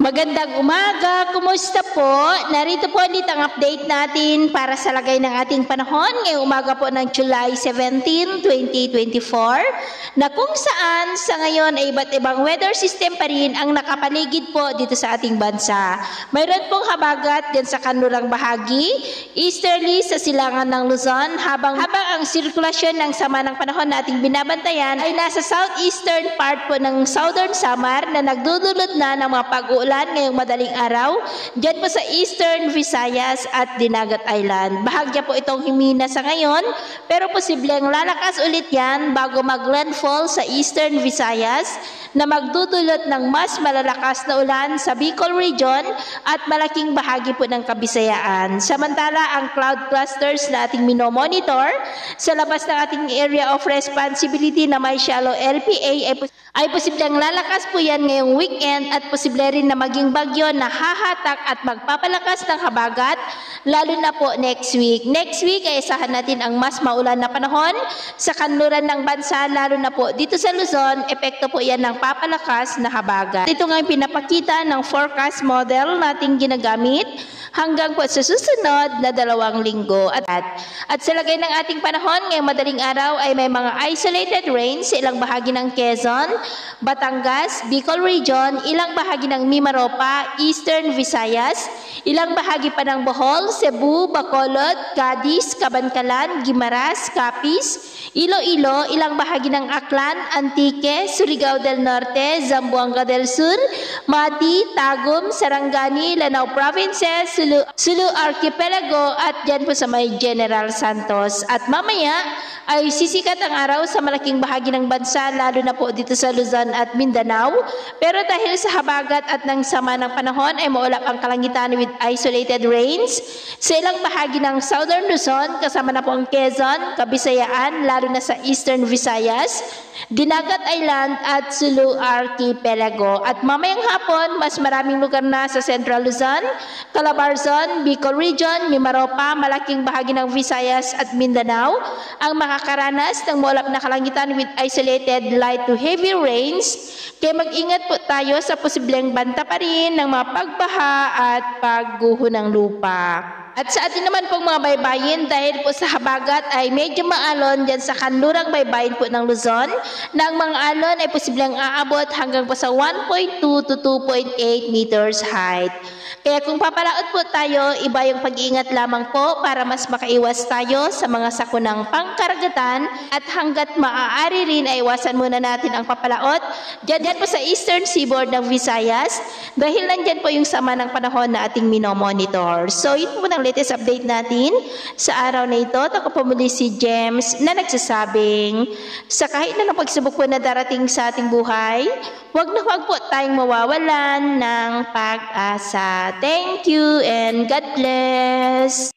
Magandang umaga, kumusta po? Narito po ulit ang update natin para sa lagay ng ating panahon ngayong umaga po ng July 17, 2024 na kung saan sa ngayon ay iba't ibang weather system pa rin ang nakapaligid po dito sa ating bansa. Mayroon pong habagat dyan sa kanlurang bahagi, easterly sa silangan ng Luzon habang ang sirkulasyon ng sama ng panahon na ating binabantayan ay nasa southeastern part po ng Southern Samar na nagdudulot na ng mga pag-uulan ngayong madaling araw dyan po sa Eastern Visayas at Dinagat Island. Bahagya po itong himina sa ngayon pero posibleng lalakas ulit yan bago mag-landfall sa Eastern Visayas na magdudulot ng mas malalakas na ulan sa Bicol Region at malaking bahagi po ng Kabisayaan. Samantala, ang cloud clusters na ating minomonitor sa labas ng ating area of responsibility na may shallow LPA ay posibleng lalakas po yan ngayong weekend at posible rin na maging bagyo na hahatak at magpapalakas ng habagat lalo na po next week. Next week ay isahan natin ang mas maulan na panahon sa kanluran ng bansa lalo na po dito sa Luzon, epekto po yan ng papalakas na habagat. Ito nga yung pinapakita ng forecast model nating ginagamit hanggang po sa susunod na 2 linggo. At sa lagay ng ating panahon ngayong madaling araw ay may mga isolated rains sa ilang bahagi ng Quezon, Batangas, Bicol Region, ilang bahagi ng Mimaropa, Eastern Visayas, ilang bahagi pa ng Bohol, Cebu, Bacolod, Cadiz, Cabancalan, Guimaras, Capiz, Iloilo, ilang bahagi ng Aklan, Antique, Surigao del Norte, Zamboanga del Sur, Mati, Tagum, Sarangani, Lanao Provinces, Sulu Archipelago at dyan po sa may General Santos. At mamaya ay sisikat ang araw sa malaking bahagi ng bansa lalo na po dito sa Luzon at Mindanao. Pero dahil sa habagat at ng sama ng panahon ay maulap ang kalangitan with isolated rains sa ilang bahagi ng Southern Luzon kasama na po ang Quezon, Kabisayaan lalo na sa Eastern Visayas, Dinagat Island at Sulu Archipelago. At mamayang hapon, mas maraming lugar na sa Central Luzon, Calabarzon, Bicol Region, Mimaropa, malaking bahagi ng Visayas at Mindanao ang makakaranas ng maulap na kalangitan with isolated light to heavy rains. Kaya mag-ingat po tayo sa posibleng banta pa rin ng mga pagbaha at pagguho ng lupa. At sa atin naman pong mga baybayin, dahil po sa habagat ay medyo maalon dyan sa kanlurang baybayin po ng Luzon, na ang mga alon ay posibleng aabot hanggang po sa 1.2 to 2.8 meters height. Kaya kung papalaot po tayo, iba yung pag-iingat lamang po para mas makaiwas tayo sa mga sakunang pangkaragatan at hanggat maaari rin ay iwasan muna natin ang papalaot dyan po sa Eastern Seaboard ng Visayas dahil nandyan po yung sama ng panahon na ating minomonitor. So yun po ang latest update natin sa araw na ito. Ako po muli si James na nagsasabing sa kahit na pagsubok po na darating sa ating buhay, huwag na huwag po tayong mawawalan ng pag-asa. Thank you and God bless.